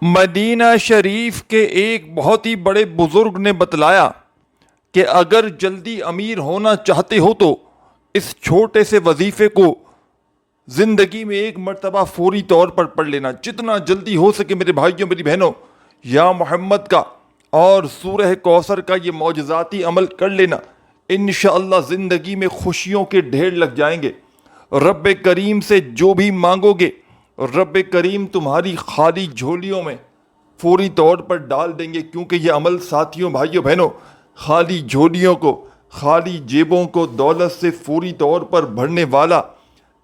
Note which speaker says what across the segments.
Speaker 1: مدینہ شریف کے ایک بہت ہی بڑے بزرگ نے بتلایا کہ اگر جلدی امیر ہونا چاہتے ہو تو اس چھوٹے سے وظیفے کو زندگی میں ایک مرتبہ فوری طور پر پڑھ لینا، جتنا جلدی ہو سکے میرے بھائیوں میری بہنوں۔ یا محمد کا اور سورہ کوثر کا یہ معجزاتی عمل کر لینا، انشاءاللہ زندگی میں خوشیوں کے ڈھیر لگ جائیں گے۔ رب کریم سے جو بھی مانگو گے رب کریم تمہاری خالی جھولیوں میں فوری طور پر ڈال دیں گے، کیونکہ یہ عمل ساتھیوں بھائیوں بہنوں خالی جھولیوں کو، خالی جیبوں کو دولت سے فوری طور پر بھرنے والا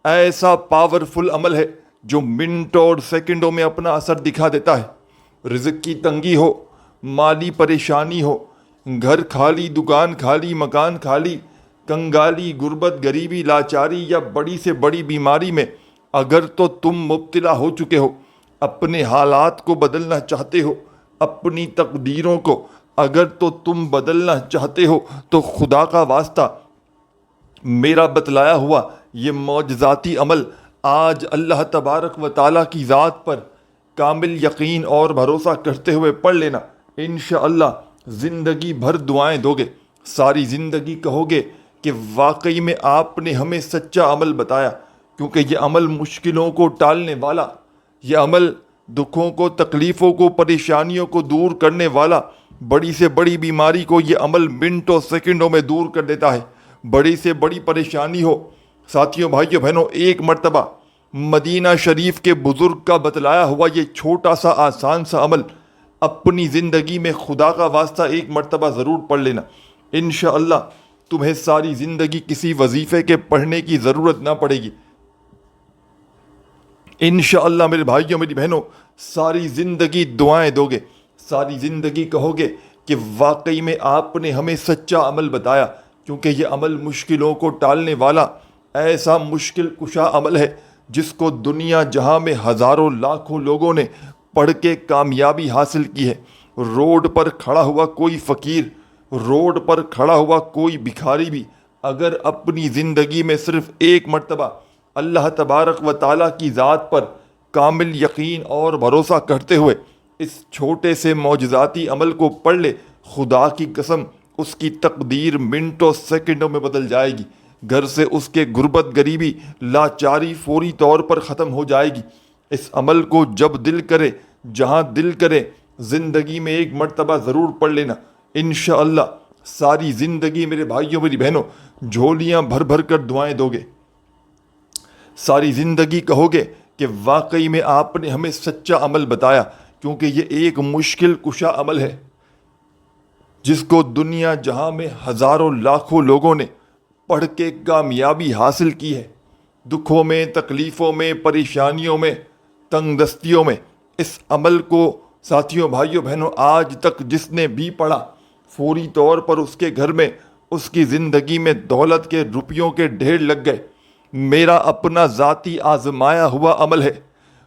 Speaker 1: ایسا پاورفل عمل ہے جو منٹ اور سیکنڈوں میں اپنا اثر دکھا دیتا ہے۔ رزق کی تنگی ہو، مالی پریشانی ہو، گھر خالی، دکان خالی، مکان خالی، کنگالی، غربت، غریبی، لاچاری یا بڑی سے بڑی بیماری میں اگر تو تم مبتلا ہو چکے ہو، اپنے حالات کو بدلنا چاہتے ہو، اپنی تقدیروں کو اگر تو تم بدلنا چاہتے ہو، تو خدا کا واسطہ میرا بتلایا ہوا یہ معجزاتی عمل آج اللہ تبارک و تعالیٰ کی ذات پر کامل یقین اور بھروسہ کرتے ہوئے پڑھ لینا، انشاءاللہ زندگی بھر دعائیں دو گے، ساری زندگی کہو گے کہ واقعی میں آپ نے ہمیں سچا عمل بتایا، کیونکہ یہ عمل مشکلوں کو ٹالنے والا، یہ عمل دکھوں کو، تکلیفوں کو، پریشانیوں کو دور کرنے والا، بڑی سے بڑی بیماری کو یہ عمل منٹوں سیکنڈوں میں دور کر دیتا ہے۔ بڑی سے بڑی پریشانی ہو، ساتھیوں بھائیوں بہنوں، ایک مرتبہ مدینہ شریف کے بزرگ کا بتلایا ہوا یہ چھوٹا سا آسان سا عمل اپنی زندگی میں خدا کا واسطہ ایک مرتبہ ضرور پڑھ لینا، انشاءاللہ تمہیں ساری زندگی کسی وظیفے کے پڑھنے کی ضرورت نہ پڑے گی۔ انشاءاللہ میرے بھائیوں میری بہنوں ساری زندگی دعائیں دو گے، ساری زندگی کہو گے کہ واقعی میں آپ نے ہمیں سچا عمل بتایا، کیونکہ یہ عمل مشکلوں کو ٹالنے والا ایسا مشکل کشا عمل ہے جس کو دنیا جہاں میں ہزاروں لاکھوں لوگوں نے پڑھ کے کامیابی حاصل کی ہے۔ روڈ پر کھڑا ہوا کوئی فقیر، روڈ پر کھڑا ہوا کوئی بھکاری بھی اگر اپنی زندگی میں صرف ایک مرتبہ اللہ تبارک و تعالیٰ کی ذات پر کامل یقین اور بھروسہ کرتے ہوئے اس چھوٹے سے معجزاتی عمل کو پڑھ لے، خدا کی قسم اس کی تقدیر منٹوں سیکنڈوں میں بدل جائے گی۔ گھر سے اس کے غربت، غریبی، لاچاری فوری طور پر ختم ہو جائے گی۔ اس عمل کو جب دل کرے، جہاں دل کرے، زندگی میں ایک مرتبہ ضرور پڑھ لینا، انشاءاللہ ساری زندگی میرے بھائیوں میری بہنوں جھولیاں بھر بھر کر دعائیں دو گے، ساری زندگی کہو گے کہ واقعی میں آپ نے ہمیں سچا عمل بتایا، کیونکہ یہ ایک مشکل کشا عمل ہے جس کو دنیا جہاں میں ہزاروں لاکھوں لوگوں نے پڑھ کے کامیابی حاصل کی ہے۔ دکھوں میں، تکلیفوں میں، پریشانیوں میں، تنگ دستیوں میں اس عمل کو ساتھیوں بھائیوں بہنوں آج تک جس نے بھی پڑھا، فوری طور پر اس کے گھر میں، اس کی زندگی میں دولت کے روپیوں کے ڈھیر لگ گئے۔ میرا اپنا ذاتی آزمایا ہوا عمل ہے،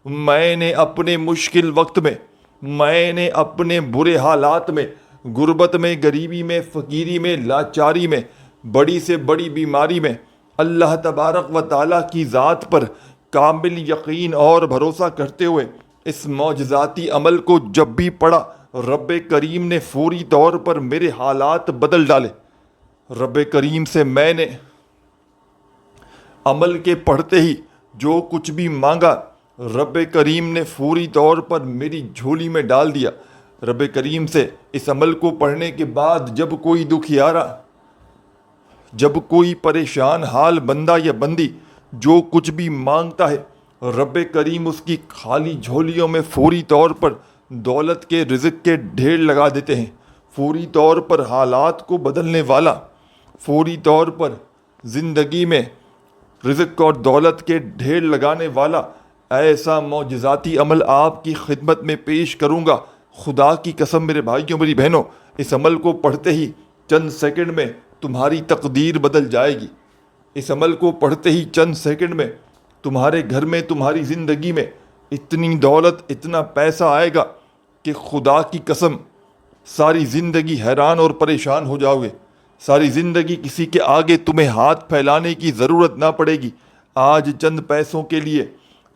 Speaker 1: میں نے اپنے مشکل وقت میں، میں نے اپنے برے حالات میں، غربت میں، غریبی میں، فقیری میں، لاچاری میں، بڑی سے بڑی بیماری میں اللہ تبارک و تعالیٰ کی ذات پر کامل یقین اور بھروسہ کرتے ہوئے اس معجزاتی عمل کو جب بھی پڑھا، رب کریم نے فوری طور پر میرے حالات بدل ڈالے۔ رب کریم سے میں نے عمل کے پڑھتے ہی جو کچھ بھی مانگا رب کریم نے فوری طور پر میری جھولی میں ڈال دیا۔ رب کریم سے اس عمل کو پڑھنے کے بعد جب کوئی دکھیارا، جب کوئی پریشان حال بندہ یا بندی جو کچھ بھی مانگتا ہے، رب کریم اس کی خالی جھولیوں میں فوری طور پر دولت کے، رزق کے ڈھیر لگا دیتے ہیں۔ فوری طور پر حالات کو بدلنے والا، فوری طور پر زندگی میں رزق اور دولت کے ڈھیر لگانے والا ایسا معجزاتی عمل آپ کی خدمت میں پیش کروں گا۔ خدا کی قسم میرے بھائیوں میری بہنوں اس عمل کو پڑھتے ہی چند سیکنڈ میں تمہاری تقدیر بدل جائے گی۔ اس عمل کو پڑھتے ہی چند سیکنڈ میں تمہارے گھر میں، تمہاری زندگی میں اتنی دولت، اتنا پیسہ آئے گا کہ خدا کی قسم ساری زندگی حیران اور پریشان ہو جاؤ گے۔ ساری زندگی کسی کے آگے تمہیں ہاتھ پھیلانے کی ضرورت نہ پڑے گی۔ آج چند پیسوں کے لیے،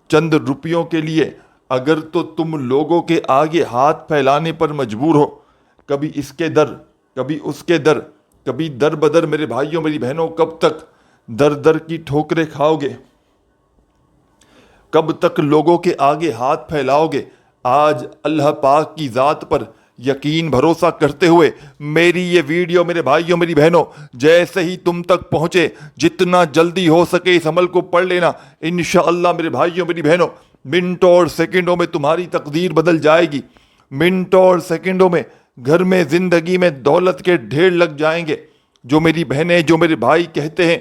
Speaker 1: چند روپیوں کے لیے اگر تو تم لوگوں کے آگے ہاتھ پھیلانے پر مجبور ہو، کبھی اس کے در کبھی اس کے در، کبھی در بدر، میرے بھائیوں میری بہنوں، کب تک در در کی ٹھوکریں کھاؤ گے؟ کب تک لوگوں کے آگے ہاتھ پھیلاؤ گے؟ آج اللہ پاک کی ذات پر یقین بھروسہ کرتے ہوئے میری یہ ویڈیو میرے بھائیوں میری بہنوں جیسے ہی تم تک پہنچے، جتنا جلدی ہو سکے اس عمل کو پڑھ لینا۔ انشاءاللہ میرے بھائیوں میری بہنوں منٹوں اور سیکنڈوں میں تمہاری تقدیر بدل جائے گی۔ منٹوں اور سیکنڈوں میں گھر میں زندگی میں دولت کے ڈھیر لگ جائیں گے۔ جو میری بہنیں جو میرے بھائی کہتے ہیں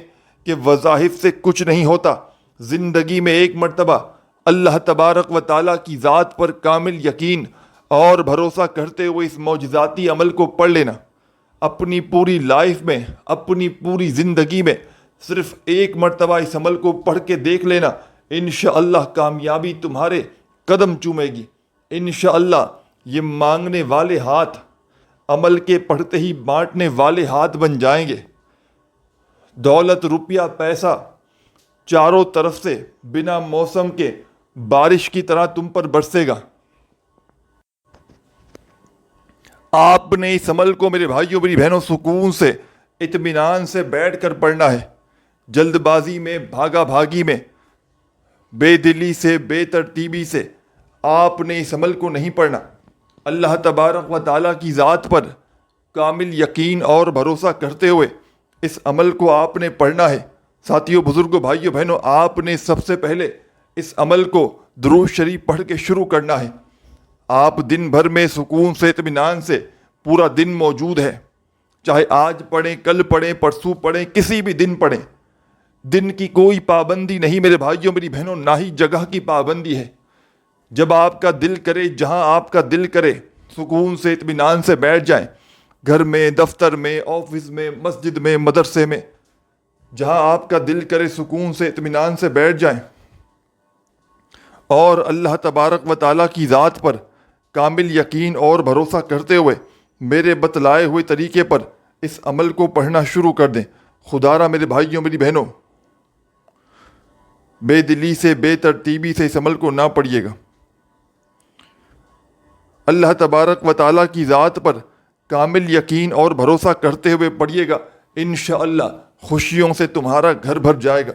Speaker 1: کہ وظائف سے کچھ نہیں ہوتا، زندگی میں ایک مرتبہ اللہ تبارک و تعالیٰ کی ذات پر کامل یقین اور بھروسہ کرتے ہوئے اس معجزاتی عمل کو پڑھ لینا۔ اپنی پوری لائف میں، اپنی پوری زندگی میں صرف ایک مرتبہ اس عمل کو پڑھ کے دیکھ لینا، انشاءاللہ کامیابی تمہارے قدم چومے گی۔ انشاءاللہ یہ مانگنے والے ہاتھ عمل کے پڑھتے ہی بانٹنے والے ہاتھ بن جائیں گے۔ دولت، روپیہ، پیسہ چاروں طرف سے بنا موسم کے بارش کی طرح تم پر برسے گا۔ آپ نے اس عمل کو میرے بھائیوں میری بہنوں سکون سے، اطمینان سے بیٹھ کر پڑھنا ہے۔ جلد بازی میں، بھاگا بھاگی میں، بے دلی سے، بے ترتیبی سے آپ نے اس عمل کو نہیں پڑھنا۔ اللہ تبارک و تعالیٰ کی ذات پر کامل یقین اور بھروسہ کرتے ہوئے اس عمل کو آپ نے پڑھنا ہے۔ ساتھیوں، بزرگوں، بھائیوں، بہنوں، آپ نے سب سے پہلے اس عمل کو درود شریف پڑھ کے شروع کرنا ہے۔ آپ دن بھر میں سکون سے، اطمینان سے پورا دن موجود ہے، چاہے آج پڑھیں، کل پڑھیں، پرسوں پڑھیں، کسی بھی دن پڑھیں۔ دن کی کوئی پابندی نہیں میرے بھائیوں میری بہنوں، نہ ہی جگہ کی پابندی ہے۔ جب آپ کا دل کرے، جہاں آپ کا دل کرے، سکون سے، اطمینان سے بیٹھ جائیں، گھر میں، دفتر میں، آفس میں، مسجد میں، مدرسے میں، جہاں آپ کا دل کرے سکون سے، اطمینان سے بیٹھ جائیں اور اللہ تبارک و تعالیٰ کی ذات پر کامل یقین اور بھروسہ کرتے ہوئے میرے بتلائے ہوئے طریقے پر اس عمل کو پڑھنا شروع کر دیں۔ خدا را میرے بھائیوں میری بہنوں بے دلی سے، بے ترتیبی سے اس عمل کو نہ پڑھیے گا۔ اللہ تبارک و تعالیٰ کی ذات پر کامل یقین اور بھروسہ کرتے ہوئے پڑھیے گا۔ انشاءاللہ خوشیوں سے تمہارا گھر بھر جائے گا۔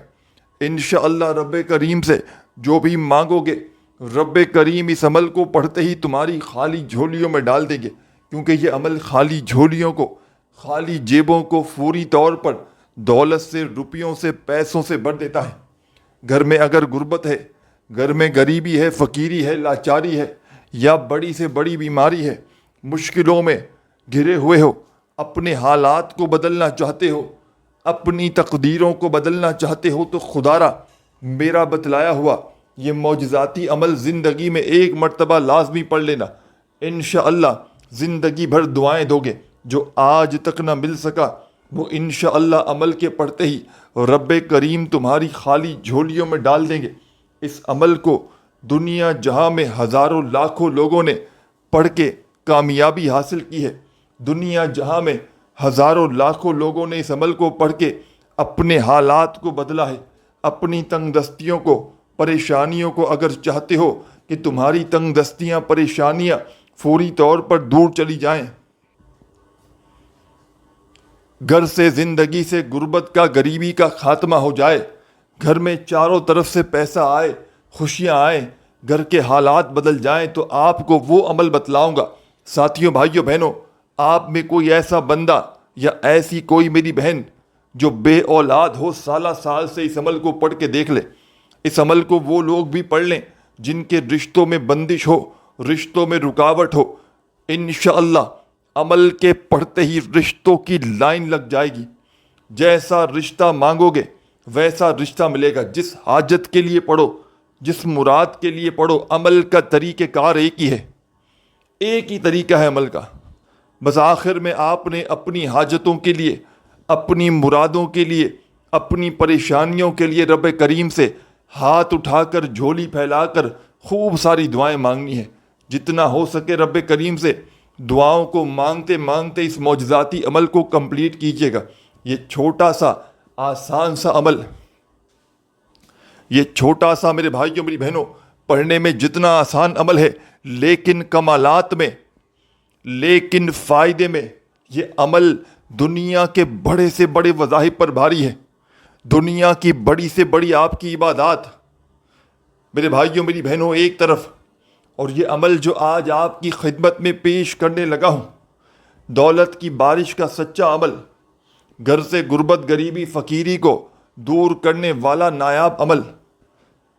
Speaker 1: انشاءاللہ رب کریم سے جو بھی مانگو گے، رب کریم اس عمل کو پڑھتے ہی تمہاری خالی جھولیوں میں ڈال دیں گے، کیونکہ یہ عمل خالی جھولیوں کو، خالی جیبوں کو فوری طور پر دولت سے، روپیوں سے، پیسوں سے بھر دیتا ہے۔ گھر میں اگر غربت ہے، گھر میں غریبی ہے، فقیری ہے، لاچاری ہے، یا بڑی سے بڑی بیماری ہے، مشکلوں میں گھرے ہوئے ہو، اپنے حالات کو بدلنا چاہتے ہو، اپنی تقدیروں کو بدلنا چاہتے ہو، تو خدا را میرا بتلایا ہوا یہ معجزاتی عمل زندگی میں ایک مرتبہ لازمی پڑھ لینا۔ انشاءاللہ زندگی بھر دعائیں دو گے۔ جو آج تک نہ مل سکا وہ انشاءاللہ عمل کے پڑھتے ہی رب کریم تمہاری خالی جھولیوں میں ڈال دیں گے۔ اس عمل کو دنیا جہاں میں ہزاروں لاکھوں لوگوں نے پڑھ کے کامیابی حاصل کی ہے، دنیا جہاں میں ہزاروں لاکھوں لوگوں نے اس عمل کو پڑھ کے اپنے حالات کو بدلا ہے، اپنی تنگ دستیوں کو، پریشانیوں کو۔ اگر چاہتے ہو کہ تمہاری تنگ دستیاں، پریشانیاں فوری طور پر دور چلی جائیں، گھر سے، زندگی سے غربت کا، غریبی کا خاتمہ ہو جائے، گھر میں چاروں طرف سے پیسہ آئے، خوشیاں آئیں، گھر کے حالات بدل جائیں، تو آپ کو وہ عمل بتلاؤں گا۔ ساتھیوں، بھائیوں، بہنوں، آپ میں کوئی ایسا بندہ یا ایسی کوئی میری بہن جو بے اولاد ہو، سالہ سال سے اس عمل کو پڑھ کے دیکھ لے۔ اس عمل کو وہ لوگ بھی پڑھ لیں جن کے رشتوں میں بندش ہو، رشتوں میں رکاوٹ ہو۔ انشاءاللہ عمل کے پڑھتے ہی رشتوں کی لائن لگ جائے گی۔ جیسا رشتہ مانگو گے ویسا رشتہ ملے گا۔ جس حاجت کے لیے پڑھو، جس مراد کے لیے پڑھو، عمل کا طریقہ کار ایک ہی ہے، ایک ہی طریقہ ہے عمل کا۔ بس آخر میں آپ نے اپنی حاجتوں کے لیے، اپنی مرادوں کے لیے، اپنی پریشانیوں کے لیے رب کریم سے ہاتھ اٹھا کر، جھولی پھیلا کر خوب ساری دعائیں مانگنی ہے۔ جتنا ہو سکے رب کریم سے دعاؤں کو مانگتے مانگتے اس معجزاتی عمل کو کمپلیٹ کیجیے گا۔ یہ چھوٹا سا آسان سا عمل، یہ چھوٹا سا میرے بھائیوں میری بہنوں پڑھنے میں جتنا آسان عمل ہے، لیکن کمالات میں، لیکن فائدے میں یہ عمل دنیا کے بڑے سے بڑے وظائف پر بھاری ہے. دنیا کی بڑی سے بڑی آپ کی عبادات میرے بھائیوں میری بہنوں ایک طرف، اور یہ عمل جو آج آپ کی خدمت میں پیش کرنے لگا ہوں، دولت کی بارش کا سچا عمل، گھر سے غربت غریبی فقیری کو دور کرنے والا نایاب عمل،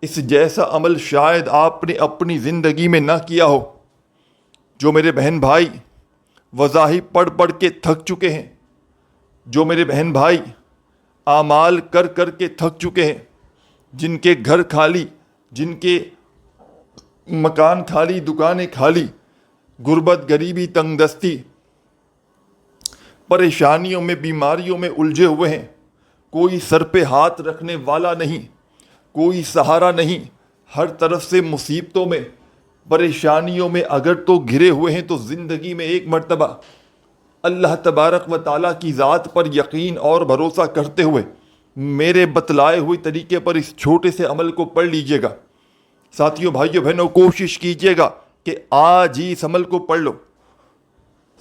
Speaker 1: اس جیسا عمل شاید آپ نے اپنی زندگی میں نہ کیا ہو. جو میرے بہن بھائی وظائف پڑھ پڑھ کے تھک چکے ہیں، جو میرے بہن بھائی اعمال کر کر کے تھک چکے ہیں، جن کے گھر خالی، جن کے مکان خالی، دکانیں خالی، غربت غریبی تنگ دستی پریشانیوں میں بیماریوں میں الجھے ہوئے ہیں، کوئی سر پہ ہاتھ رکھنے والا نہیں، کوئی سہارا نہیں، ہر طرف سے مصیبتوں میں پریشانیوں میں اگر تو گھرے ہوئے ہیں، تو زندگی میں ایک مرتبہ اللہ تبارک و تعالیٰ کی ذات پر یقین اور بھروسہ کرتے ہوئے میرے بتلائے ہوئے طریقے پر اس چھوٹے سے عمل کو پڑھ لیجئے گا. ساتھیوں بھائیوں بہنوں کوشش کیجئے گا کہ آج ہی اس عمل کو پڑھ لو.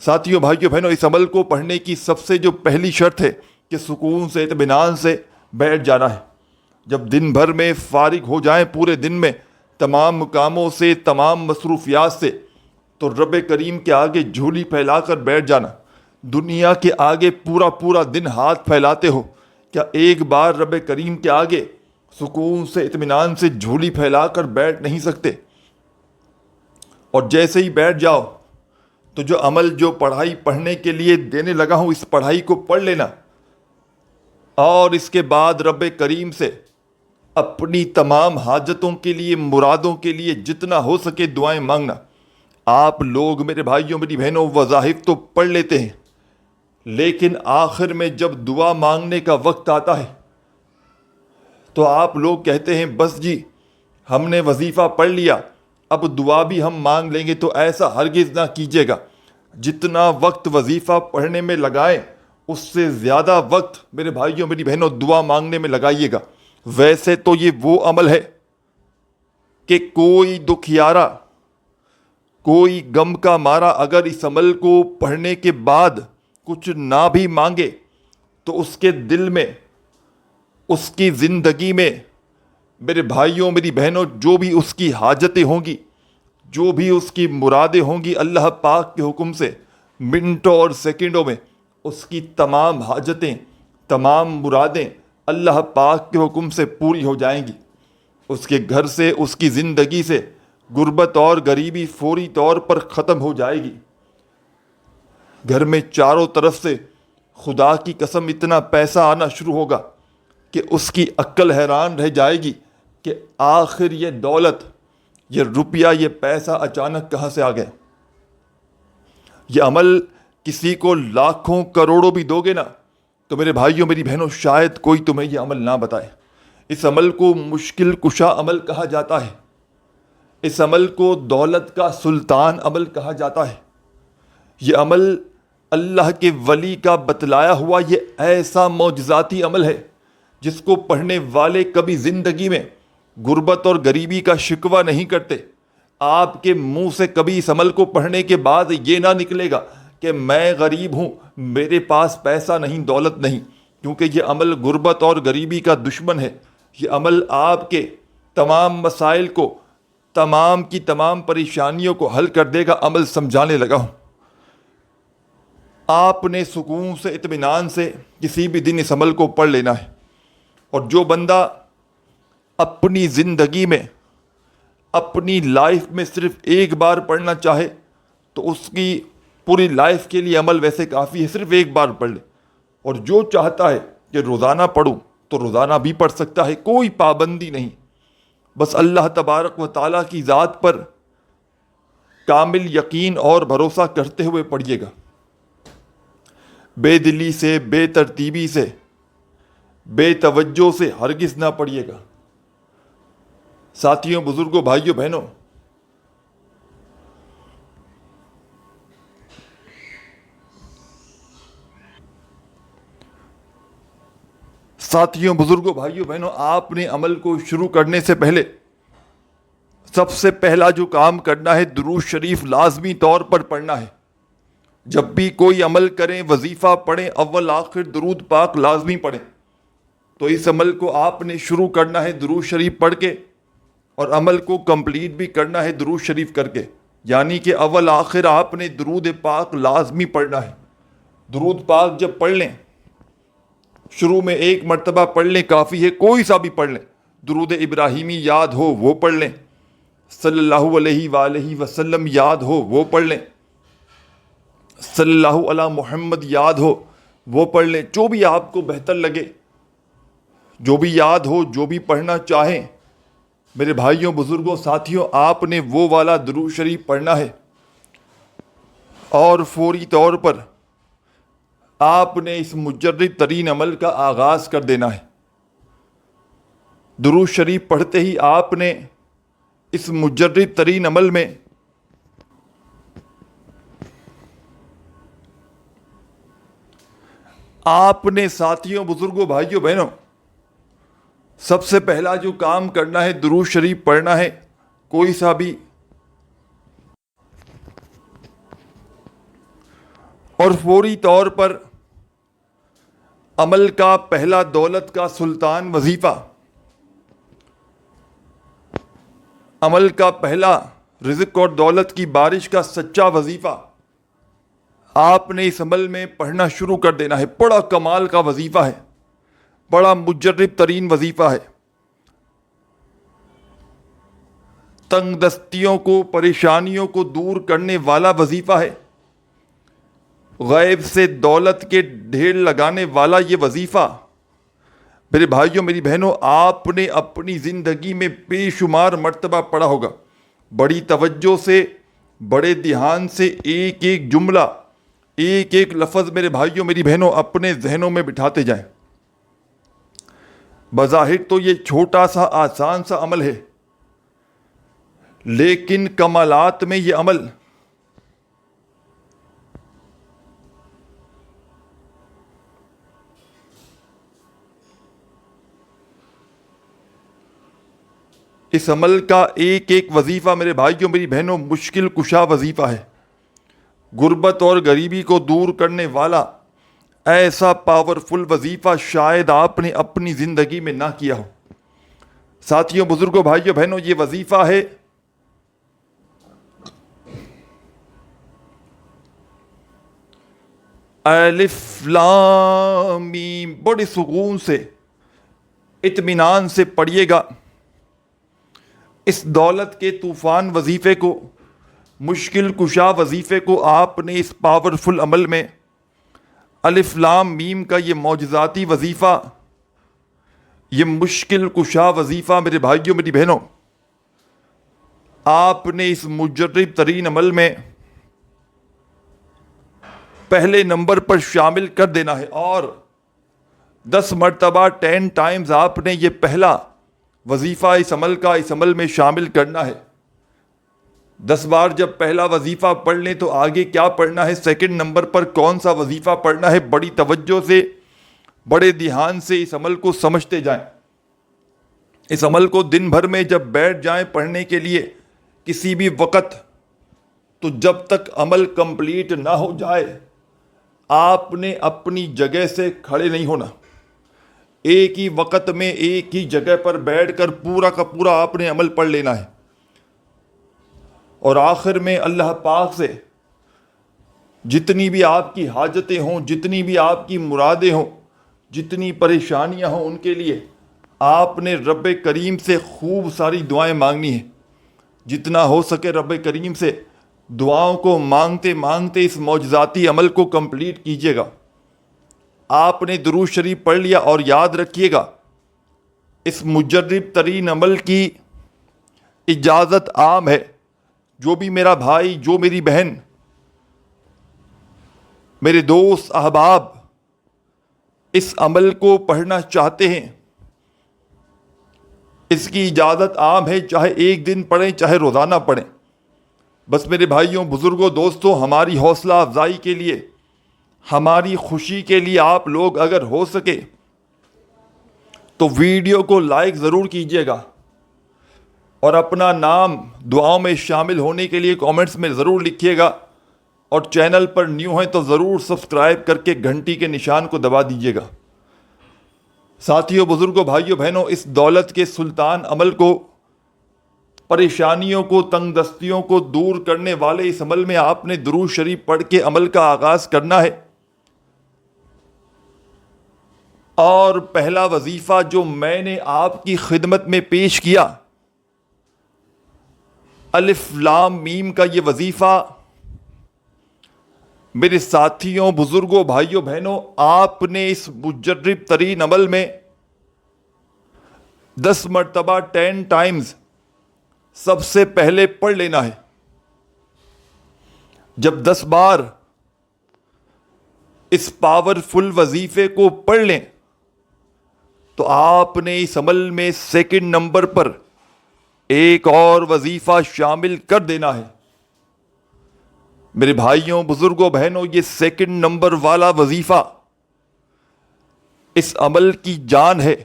Speaker 1: ساتھیوں بھائیوں بہنوں اس عمل کو پڑھنے کی سب سے جو پہلی شرط ہے کہ سکون سے اطمینان سے بیٹھ جانا ہے. جب دن بھر میں فارغ ہو جائیں، پورے دن میں تمام کاموں سے، تمام مصروفیات سے، تو رب کریم کے آگے جھولی پھیلا کر بیٹھ جانا. دنیا کے آگے پورا پورا دن ہاتھ پھیلاتے ہو، کیا ایک بار رب کریم کے آگے سکون سے اطمینان سے جھولی پھیلا کر بیٹھ نہیں سکتے؟ اور جیسے ہی بیٹھ جاؤ تو جو عمل، جو پڑھائی پڑھنے کے لیے دینے لگا ہوں، اس پڑھائی کو پڑھ لینا، اور اس کے بعد رب کریم سے اپنی تمام حاجتوں کے لیے، مرادوں کے لیے جتنا ہو سکے دعائیں مانگنا. آپ لوگ میرے بھائیوں میری بہنوں وظائف تو پڑھ لیتے ہیں، لیکن آخر میں جب دعا مانگنے کا وقت آتا ہے تو آپ لوگ کہتے ہیں بس جی ہم نے وظیفہ پڑھ لیا، اب دعا بھی ہم مانگ لیں گے. تو ایسا ہرگز نہ کیجیے گا. جتنا وقت وظیفہ پڑھنے میں لگائیں، اس سے زیادہ وقت میرے بھائیوں میری بہنوں دعا مانگنے میں لگائیے گا. ویسے تو یہ وہ عمل ہے کہ کوئی دکھیارا، کوئی غم کا مارا اگر اس عمل کو پڑھنے کے بعد کچھ نہ بھی مانگے، تو اس کے دل میں، اس کی زندگی میں میرے بھائیوں میری بہنوں جو بھی اس کی حاجتیں ہوں گی، جو بھی اس کی مرادیں ہوں گی، اللہ پاک کے حکم سے منٹوں اور سیکنڈوں میں اس کی تمام حاجتیں، تمام مرادیں اللہ پاک کے حکم سے پوری ہو جائیں گی. اس کے گھر سے، اس کی زندگی سے غربت اور غریبی فوری طور پر ختم ہو جائے گی. گھر میں چاروں طرف سے خدا کی قسم اتنا پیسہ آنا شروع ہوگا کہ اس کی عقل حیران رہ جائے گی کہ آخر یہ دولت، یہ روپیہ، یہ پیسہ اچانک کہاں سے آ گئے. یہ عمل کسی کو لاکھوں کروڑوں بھی دو گے نا، تو میرے بھائیوں میری بہنوں شاید کوئی تمہیں یہ عمل نہ بتائے. اس عمل کو مشکل کشا عمل کہا جاتا ہے. اس عمل کو دولت کا سلطان عمل کہا جاتا ہے. یہ عمل اللہ کے ولی کا بتلایا ہوا یہ ایسا معجزاتی عمل ہے جس کو پڑھنے والے کبھی زندگی میں غربت اور غریبی کا شکوہ نہیں کرتے. آپ کے منہ سے کبھی اس عمل کو پڑھنے کے بعد یہ نہ نکلے گا کہ میں غریب ہوں، میرے پاس پیسہ نہیں، دولت نہیں، کیونکہ یہ عمل غربت اور غریبی کا دشمن ہے. یہ عمل آپ کے تمام مسائل کو، تمام کی تمام پریشانیوں کو حل کر دے گا. عمل سمجھانے لگا ہوں. آپ نے سکون سے اطمینان سے کسی بھی دن اس عمل کو پڑھ لینا ہے. اور جو بندہ اپنی زندگی میں، اپنی لائف میں صرف ایک بار پڑھنا چاہے تو اس کی پوری لائف کے لیے عمل ویسے کافی ہے، صرف ایک بار پڑھ لے. اور جو چاہتا ہے کہ روزانہ پڑھوں تو روزانہ بھی پڑھ سکتا ہے، کوئی پابندی نہیں. بس اللہ تبارک و تعالیٰ کی ذات پر کامل یقین اور بھروسہ کرتے ہوئے پڑھیے گا. بے دلی سے، بے ترتیبی سے، بے توجہ سے ہرگز نہ پڑھیے گا. ساتھیوں، بزرگوں، بھائیوں، بہنوں، آپ نے عمل کو شروع کرنے سے پہلے سب سے پہلا جو کام کرنا ہے درود شریف لازمی طور پر پڑھنا ہے. جب بھی کوئی عمل کریں، وظیفہ پڑھیں، اول آخر درود پاک لازمی پڑھیں. تو اس عمل کو آپ نے شروع کرنا ہے درود شریف پڑھ کے، اور عمل کو کمپلیٹ بھی کرنا ہے درود شریف کر کے. یعنی کہ اول آخر آپ نے درود پاک لازمی پڑھنا ہے. درود پاک جب پڑھ لیں، شروع میں 1 مرتبہ پڑھ لیں کافی ہے، کوئی سا بھی پڑھ لیں. درود ابراہیمی یاد ہو وہ پڑھ لیں، صلی اللہ علیہ وآلہ وسلم یاد ہو وہ پڑھ لیں، صلی اللہ علی محمد یاد ہو وہ پڑھ لیں. جو بھی آپ کو بہتر لگے، جو بھی یاد ہو، جو بھی پڑھنا چاہیں میرے بھائیوں، بزرگوں، ساتھیوں، آپ نے وہ والا درود شریف پڑھنا ہے. اور فوری طور پر آپ نے اس مجرد ترین عمل کا آغاز کر دینا ہے. درود شریف پڑھتے ہی آپ نے اس مجرد ترین عمل میں آپ نے ساتھیوں، بزرگوں، بھائیوں، بہنوں، سب سے پہلا جو کام کرنا ہے درود شریف پڑھنا ہے، کوئی سا بھی. اور فوری طور پر عمل کا پہلا دولت کا سلطان وظیفہ، عمل کا پہلا رزق اور دولت کی بارش کا سچا وظیفہ آپ نے اس عمل میں پڑھنا شروع کر دینا ہے. بڑا کمال کا وظیفہ ہے، بڑا مجرب ترین وظیفہ ہے. تنگ دستیوں کو، پریشانیوں کو دور کرنے والا وظیفہ ہے. غیب سے دولت کے ڈھیر لگانے والا یہ وظیفہ میرے بھائیوں، میری بہنوں، آپ نے اپنی زندگی میں بے شمار مرتبہ پڑھا ہوگا. بڑی توجہ سے، بڑے دھیان سے ایک ایک جملہ، ایک ایک لفظ میرے بھائیوں، میری بہنوں، اپنے ذہنوں میں بٹھاتے جائیں. بظاہر تو یہ چھوٹا سا آسان سا عمل ہے، لیکن کمالات میں یہ عمل اس عمل کا ایک ایک وظیفہ میرے بھائیوں، میری بہنوں، مشکل کشا وظیفہ ہے. غربت اور غریبی کو دور کرنے والا ایسا پاورفل وظیفہ شاید آپ نے اپنی زندگی میں نہ کیا ہو. ساتھیوں، بزرگوں، بھائیوں، بہنوں، یہ وظیفہ ہے الف لام میم. بڑے سکون سے، اطمینان سے پڑھیے گا. اس دولت کے طوفان وظیفے کو، مشکل کشا وظیفے کو آپ نے اس پاورفل عمل میں الف لام میم کا یہ معجزاتی وظیفہ، یہ مشکل کشا وظیفہ میرے بھائیوں، میری بہنوں، آپ نے اس مجرب ترین عمل میں پہلے نمبر پر شامل کر دینا ہے. اور 10 مرتبہ 10 ٹائمز آپ نے یہ پہلا وظیفہ اس عمل میں شامل کرنا ہے. 10 بار جب پہلا وظیفہ پڑھ لیں تو آگے کیا پڑھنا ہے، سیکنڈ نمبر پر کون سا وظیفہ پڑھنا ہے، بڑی توجہ سے، بڑے دھیان سے اس عمل کو سمجھتے جائیں. اس عمل کو دن بھر میں جب بیٹھ جائیں پڑھنے کے لیے کسی بھی وقت، تو جب تک عمل کمپلیٹ نہ ہو جائے آپ نے اپنی جگہ سے کھڑے نہیں ہونا. ایک ہی وقت میں ایک ہی جگہ پر بیٹھ کر پورا کا پورا آپ نے عمل پڑھ لینا ہے. اور آخر میں اللہ پاک سے جتنی بھی آپ کی حاجتیں ہوں، جتنی بھی آپ کی مرادیں ہوں، جتنی پریشانیاں ہوں، ان کے لیے آپ نے رب کریم سے خوب ساری دعائیں مانگنی ہیں. جتنا ہو سکے رب کریم سے دعاؤں کو مانگتے مانگتے اس معجزاتی عمل کو کمپلیٹ کیجیے گا. آپ نے درود شریف پڑھ لیا، اور یاد رکھیے گا اس مجرب ترین عمل کی اجازت عام ہے. جو بھی میرا بھائی، جو میری بہن، میرے دوست، احباب اس عمل کو پڑھنا چاہتے ہیں، اس کی اجازت عام ہے. چاہے ایک دن پڑھیں، چاہے روزانہ پڑھیں. بس میرے بھائیوں، بزرگوں، دوستوں، ہماری حوصلہ افزائی کے لیے، ہماری خوشی کے لیے آپ لوگ اگر ہو سکے تو ویڈیو کو لائک ضرور کیجیے گا. اور اپنا نام دعاؤں میں شامل ہونے کے لیے کامنٹس میں ضرور لکھیے گا، اور چینل پر نیو ہیں تو ضرور سبسکرائب کر کے گھنٹی کے نشان کو دبا دیجیے گا۔ ساتھیوں، بزرگوں، بھائیوں، بہنوں، اس دولت کے سلطان عمل کو، پریشانیوں کو، تنگ دستیوں کو دور کرنے والے اس عمل میں آپ نے درود شریف پڑھ کے عمل کا آغاز کرنا ہے۔ اور پہلا وظیفہ جو میں نے آپ کی خدمت میں پیش کیا، الف لام میم کا یہ وظیفہ، میرے ساتھیوں، بزرگوں، بھائیوں، بہنوں، آپ نے اس مجرب ترین عمل میں 10 مرتبہ 10 ٹائمز سب سے پہلے پڑھ لینا ہے۔ جب 10 بار اس پاورفل وظیفے کو پڑھ لیں تو آپ نے اس عمل میں سیکنڈ نمبر پر ایک اور وظیفہ شامل کر دینا ہے۔ میرے بھائیوں، بزرگوں، بہنوں، یہ سیکنڈ نمبر والا وظیفہ اس عمل کی جان ہے،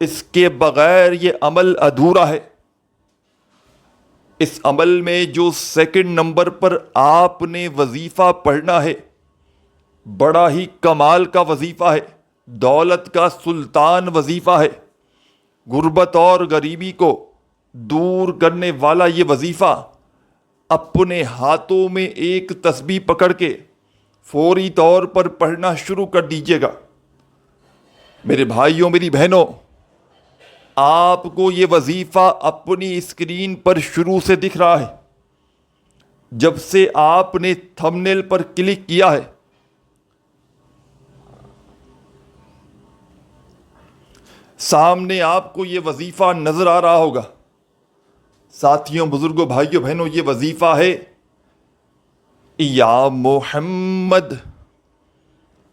Speaker 1: اس کے بغیر یہ عمل ادھورا ہے۔ اس عمل میں جو سیکنڈ نمبر پر آپ نے وظیفہ پڑھنا ہے، بڑا ہی کمال کا وظیفہ ہے، دولت کا سلطان وظیفہ ہے، غربت اور غریبی کو دور کرنے والا یہ وظیفہ اپنے ہاتھوں میں ایک تسبیح پکڑ کے فوری طور پر پڑھنا شروع کر دیجیے گا۔ میرے بھائیوں، میری بہنوں، آپ کو یہ وظیفہ اپنی اسکرین پر شروع سے دکھ رہا ہے۔ جب سے آپ نے تھمبنیل پر کلک کیا ہے، سامنے آپ کو یہ وظیفہ نظر آ رہا ہوگا۔ ساتھیوں، بزرگوں، بھائیوں، بہنوں، یہ وظیفہ ہے: یا محمد،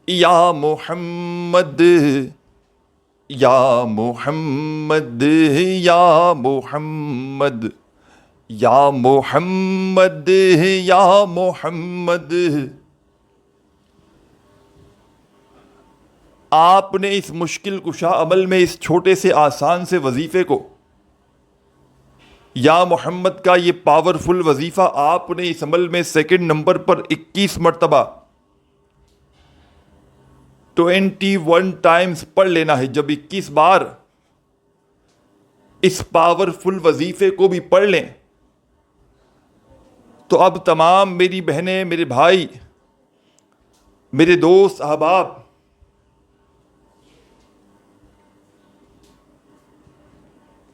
Speaker 1: یا محمد، یا محمد، یا محمد، یا محمد، یا محمد۔ آپ نے اس مشکل کشا عمل میں اس چھوٹے سے آسان سے وظیفے کو، یا محمد کا یہ پاورفل وظیفہ، آپ نے اس عمل میں سیکنڈ نمبر پر 21 مرتبہ 21 ٹائمز پڑھ لینا ہے۔ جب 21 بار اس پاورفل وظیفے کو بھی پڑھ لیں تو اب تمام میری بہنیں، میرے بھائی، میرے دوست، احباب،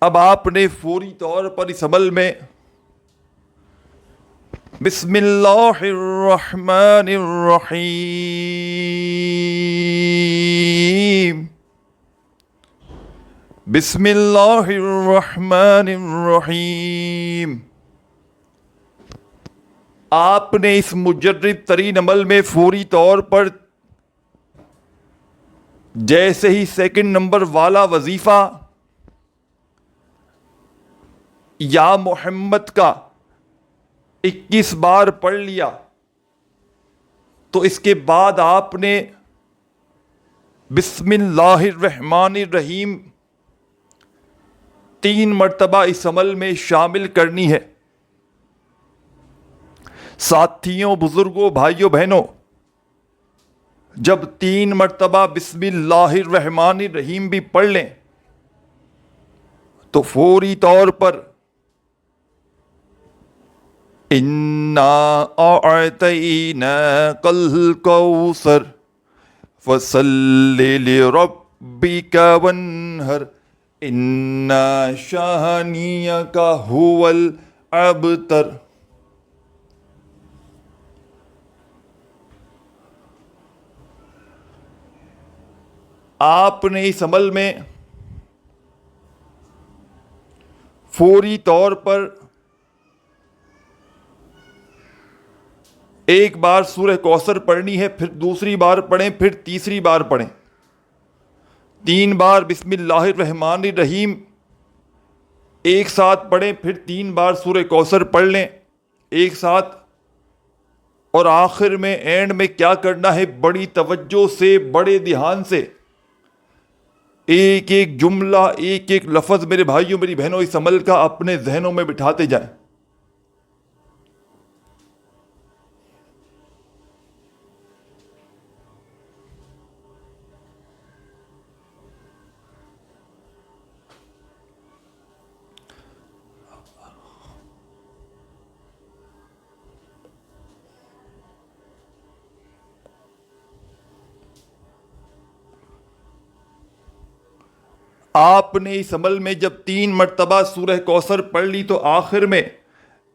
Speaker 1: اب آپ نے فوری طور پر اس عمل میں بسم اللہ الرحمن الرحیم، بسم اللہ الرحمن الرحیم، آپ نے اس مجرب ترین عمل میں فوری طور پر جیسے ہی سیکنڈ نمبر والا وظیفہ یا محمد کا 21 بار پڑھ لیا تو اس کے بعد آپ نے بسم اللہ الرحمن الرحیم 3 مرتبہ اس عمل میں شامل کرنی ہے۔ ساتھیوں، بزرگوں، بھائیوں، بہنوں، جب 3 مرتبہ بسم اللہ الرحمن الرحیم بھی پڑھ لیں تو فوری طور پر اِنَّا أَعْطَيْنَاكَ الْكَوْثَرَ فَصَلِّ لِرَبِّكَ وَانْحَرْ إِنَّ شَانِئَكَ هُوَ الْأَبْتَرُ۔ آپ نے اس عمل میں فوری طور پر ایک بار سورہ کوثر پڑھنی ہے، پھر دوسری بار پڑھیں، پھر تیسری بار پڑھیں، 3 بار بسم اللہ الرحمن الرحیم ایک ساتھ پڑھیں، پھر 3 بار سورہ کوثر پڑھ لیں ایک ساتھ، اور آخر میں اینڈ میں کیا کرنا ہے، بڑی توجہ سے، بڑے دھیان سے ایک ایک جملہ، ایک ایک لفظ میرے بھائیوں میری بہنوں اس عمل کا اپنے ذہنوں میں بٹھاتے جائیں۔ آپ نے اس عمل میں جب 3 مرتبہ سورہ کوثر پڑھ لی تو آخر میں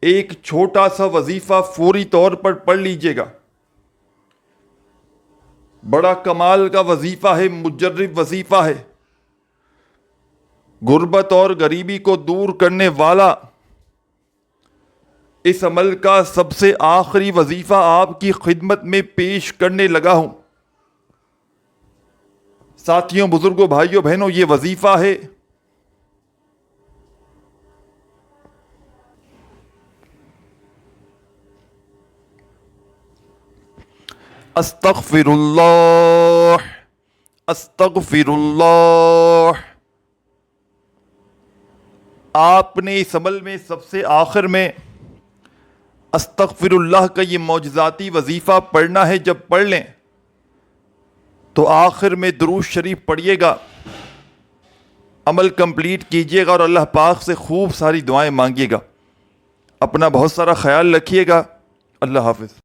Speaker 1: ایک چھوٹا سا وظیفہ فوری طور پر پڑھ لیجئے گا۔ بڑا کمال کا وظیفہ ہے، مجرب وظیفہ ہے، غربت اور غریبی کو دور کرنے والا۔ اس عمل کا سب سے آخری وظیفہ آپ کی خدمت میں پیش کرنے لگا ہوں۔ ساتھیوں، بزرگوں، بھائیوں، بہنوں، یہ وظیفہ ہے استغفر اللہ، استغفر اللہ۔ آپ نے اس عمل میں سب سے آخر میں استغفر اللہ کا یہ معجزاتی وظیفہ پڑھنا ہے۔ جب پڑھ لیں تو آخر میں درود شریف پڑھیے گا، عمل کمپلیٹ کیجیے گا اور اللہ پاک سے خوب ساری دعائیں مانگیے گا۔ اپنا بہت سارا خیال رکھیے گا۔ اللہ حافظ۔